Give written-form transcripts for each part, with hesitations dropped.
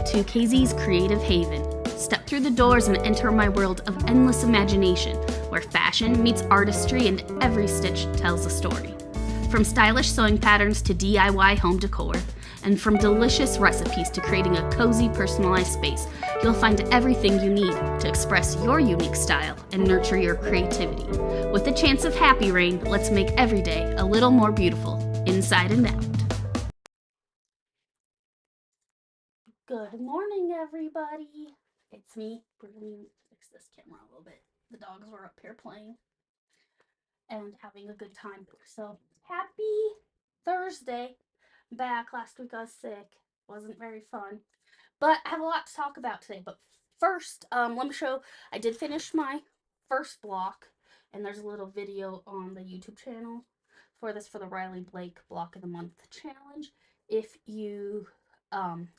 to Kaysie's Creative Haven. Step through the doors and enter my world of endless imagination, where fashion meets artistry and every stitch tells a story. From stylish sewing patterns to DIY home decor, and from delicious recipes to creating a cozy, personalized space, you'll find everything you need to express your unique style and nurture your creativity. With a chance of happy rain, let's make every day a little more beautiful, inside and out. Good morning, everybody. It's me. We're going to fix this camera a little bit. The dogs were up here playing and having a good time. So, happy Thursday. Back. Last week I was sick. Wasn't very fun. But I have a lot to talk about today. But first, let me show. I did finish my first block, and there's a little video on the YouTube channel for this, for the Riley Blake Block of the Month challenge. If you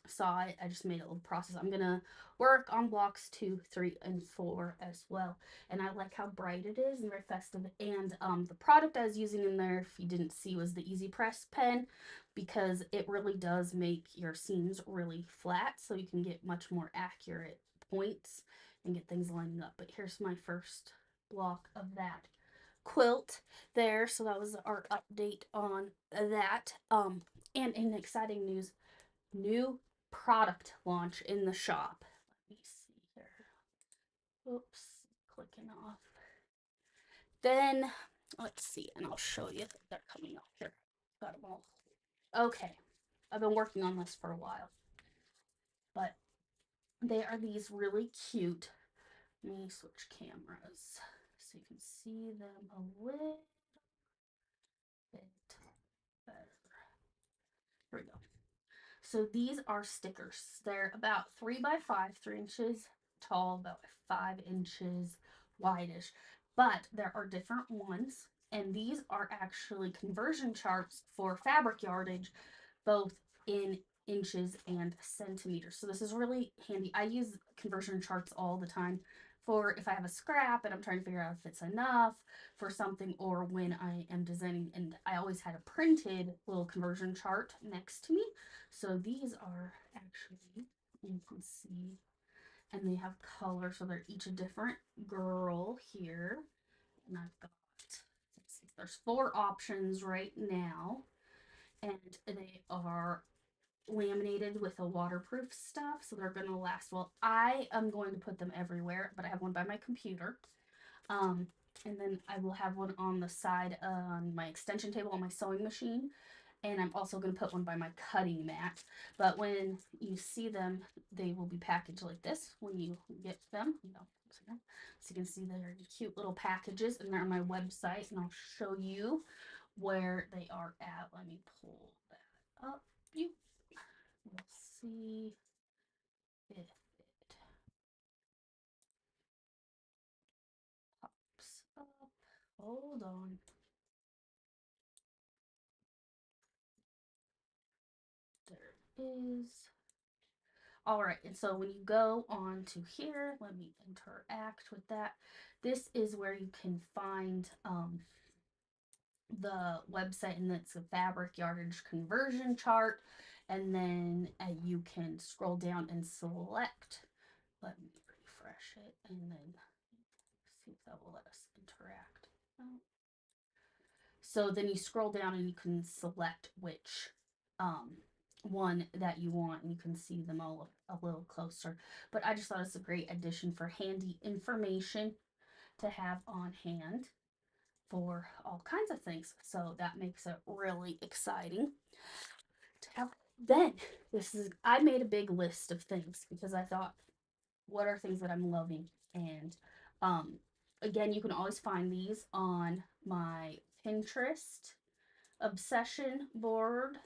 saw it, I just made a little process. I'm gonna work on blocks 2, 3, and 4 as well. And I like how bright it is and very festive. And the product I was using in there, if you didn't see, was the Easy Press pen, because it really does make your seams really flat, so you can get much more accurate points and get things lining up. But here's my first block of that quilt there. So that was our update on that. And in exciting news, new product launch in the shop. Let me see here. Oops, clicking off. Then let's see, and I'll show you. They're coming up here. Got them all. Okay, I've been working on this for a while, but they are these really cute. Let me switch cameras so you can see them a little bit better. Here we go. So these are stickers. They're about 3 by 5, 3 inches tall, about 5 inches wideish. But there are different ones, and these are actually conversion charts for fabric yardage, both in inches and centimeters. So this is really handy. I use conversion charts all the time for if I have a scrap and I'm trying to figure out if it's enough for something, or when I am designing. And I always had a printed little conversion chart next to me. So these are actually, you can see, and they have color, so they're each a different girl here. And I've got, let's see, there's 4 options right now, and they are laminated with a waterproof stuff, so they're going to last. Well, I am going to put them everywhere, but I have one by my computer. And then I will have one on the side on my extension table on my sewing machine. And I'm also going to put one by my cutting mat. But when you see them, they will be packaged like this when you get them. So you can see they're cute little packages, and they're on my website, and I'll show you where they are at. Let me pull that up. We'll see if it pops up. Hold on. There it is. All right, and so when you go on to here, let me interact with that. This is where you can find the website, and it's a fabric yardage conversion chart. And then you can scroll down and select. Let me refresh it and then see if that will let us interact. So then you scroll down and you can select which one that you want, and you can see them all a little closer. But I just thought it's a great addition for handy information to have on hand for all kinds of things. So that makes it really exciting to have. Then I made a big list of things because I thought, what are things that I'm loving? And again, you can always find these on my Pinterest obsession board.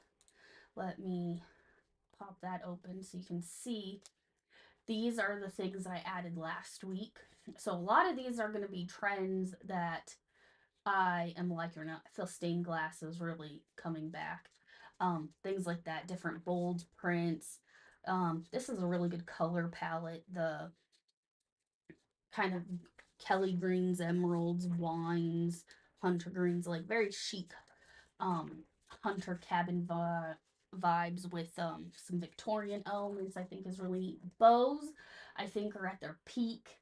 Let me pop that open so you can see. These are the things I added last week. So a lot of these are going to be trends that I am liking or not. I feel stained glass is really coming back. Things like that, different bold prints. This is a really good color palette. The kind of Kelly greens, emeralds, wines, hunter greens, like very chic hunter cabin vibe. vibes with some Victorian elements. I think is really neat. Bows, I think, are at their peak.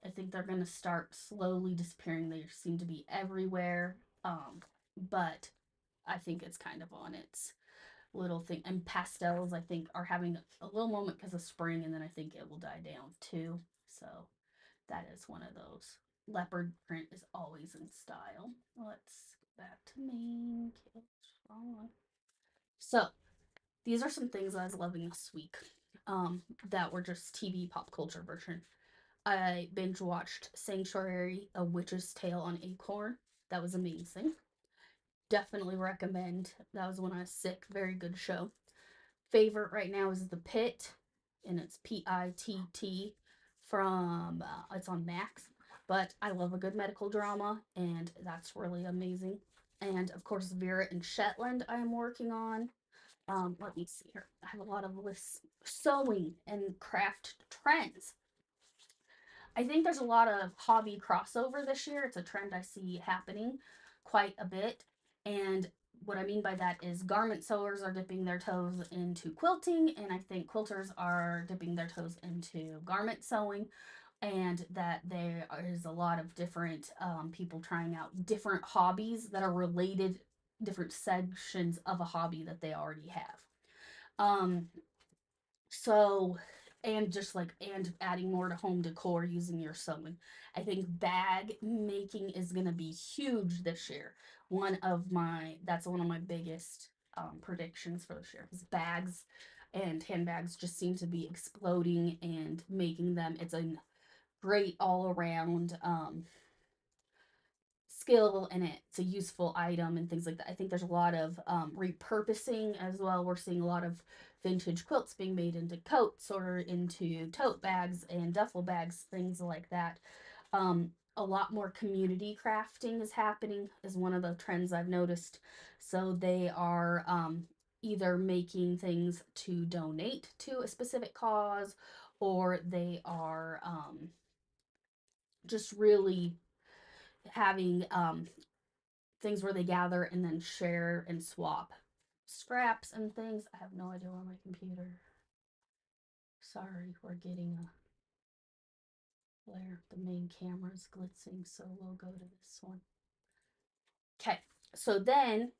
I think they're gonna start slowly disappearing. They seem to be everywhere. But I think it's kind of on its little thing. And pastels, I think, are having a little moment because of spring, and then I think it will die down too. So that is one of those. Leopard print is always in style. Let's go back to main. Wrong one. So these are some things I was loving this week. That were just TV pop culture version. I binge watched Sanctuary, A Witch's Tale on Acorn. That was amazing. Definitely recommend. That was when I was sick. Very good show. Favorite right now is The Pit, and it's Pitt from it's on Max. But I love a good medical drama, and that's really amazing. And of course, Vera and Shetland I am working on. Let me see here. I have a lot of lists. Sewing and craft trends. I think there's a lot of hobby crossover this year. It's a trend I see happening quite a bit. And what I mean by that is garment sewers are dipping their toes into quilting, and I think quilters are dipping their toes into garment sewing. And that there is a lot of different people trying out different hobbies that are related, different sections of a hobby that they already have. Um, so, and just like, and adding more to home decor using your sewing. I think bag making is going to be huge this year. That's one of my biggest predictions for this year, because bags and handbags just seem to be exploding and making them, it's a great all around skill, and it's a useful item and things like that. I think there's a lot of repurposing as well. We're seeing a lot of vintage quilts being made into coats or into tote bags and duffel bags, things like that. A lot more community crafting is happening, is one of the trends I've noticed. So they are either making things to donate to a specific cause, or they are just really having things where they gather and then share and swap scraps and things. I have no idea where my computer. Sorry, we're getting a flare. The main camera is glitzing, so we'll go to this one. Okay, so then,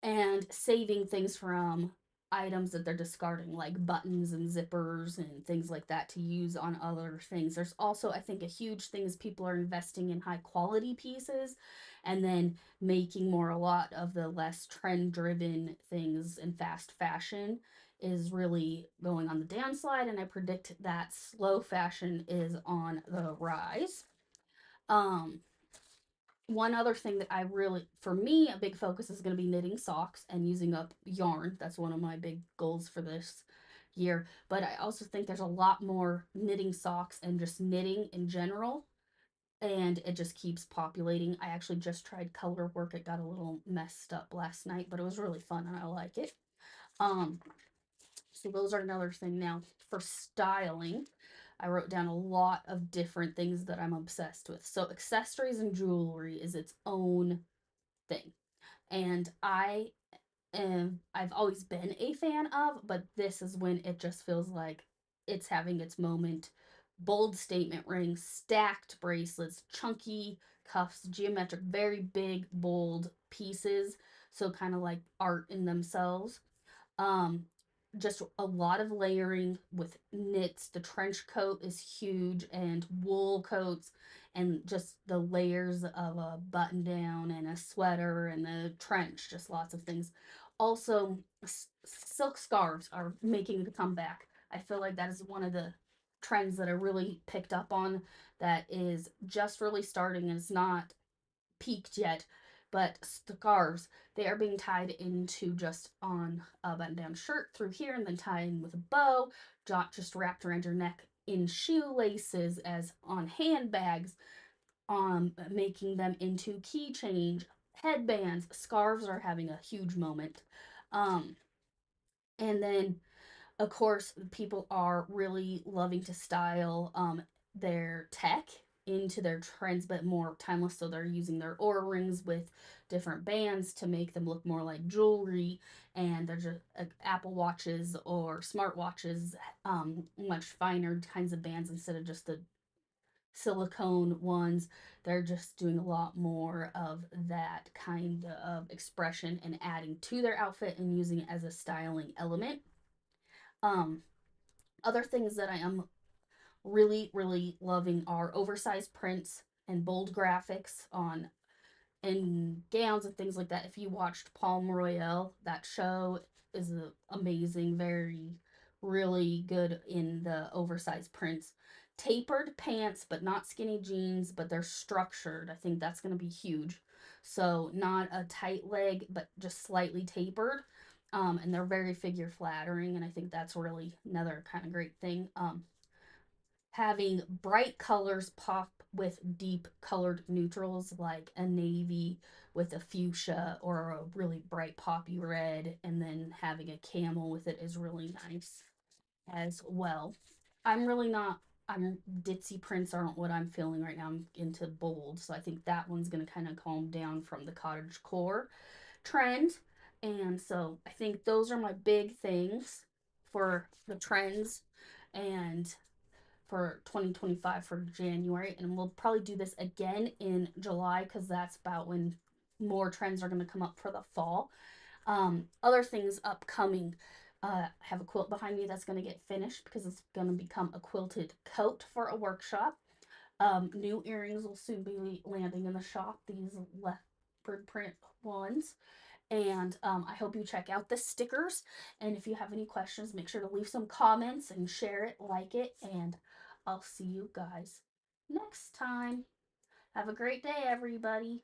and saving things from items that they're discarding, like buttons and zippers and things like that, to use on other things. There's also, I think, a huge thing is people are investing in high quality pieces, and then making more, a lot of the less trend driven things in fast fashion is really going on the downslide, and I predict that slow fashion is on the rise. um One other thing that I really, for me, a big focus is going to be knitting socks and using up yarn. That's one of my big goals for this year. But I also think there's a lot more knitting socks and just knitting in general. And it just keeps populating. I actually just tried color work. It got a little messed up last night, but it was really fun and I like it. Um, so those are another thing. Now, for styling, I wrote down a lot of different things that I'm obsessed with. So accessories and jewelry is its own thing. And I've always been a fan of, but this is when it just feels like it's having its moment. Bold statement rings, stacked bracelets, chunky cuffs, geometric, very big, bold pieces. So kind of like art in themselves. Um, just a lot of layering with knits. The trench coat is huge, and wool coats, and just the layers of a button down and a sweater and the trench, just lots of things. Also, silk scarves are making a comeback. I feel like that is one of the trends that I really picked up on, that is just really starting, and it's not peaked yet, but scarves, they are being tied into just on a button down shirt through here, and then tying with a bow, just wrapped around your neck in shoelaces, as on handbags, making them into keychains, headbands. Scarves are having a huge moment. Um, and then, of course, people are really loving to style their tech into their trends but more timeless, so they're using their aura rings with different bands to make them look more like jewelry, and they're just Apple watches or smartwatches, much finer kinds of bands instead of just the silicone ones. They're just doing a lot more of that kind of expression and adding to their outfit and using it as a styling element. um Other things that I am really, really loving are oversized prints and bold graphics on and gowns and things like that. If you watched Palm Royale, that show is amazing, very, really good in the oversized prints. Tapered pants, but not skinny jeans, but they're structured. I think that's going to be huge. So, not a tight leg, but just slightly tapered. And they're very figure flattering, and I think that's really another kind of great thing. Having bright colors pop with deep colored neutrals like a navy with a fuchsia or a really bright poppy red, and then having a camel with it is really nice as well. I'm really not, I'm ditzy prints aren't what I'm feeling right now. I'm into bold, so I think that one's going to kind of calm down from the cottage core trend. And so I think those are my big things for the trends and for 2025 for January, and we'll probably do this again in July because that's about when more trends are going to come up for the fall. Other things upcoming. I have a quilt behind me that's going to get finished because it's going to become a quilted coat for a workshop. New earrings will soon be landing in the shop. These leopard print ones. And I hope you check out the stickers. And if you have any questions, make sure to leave some comments and share it, like it. And I'll see you guys next time. Have a great day, everybody.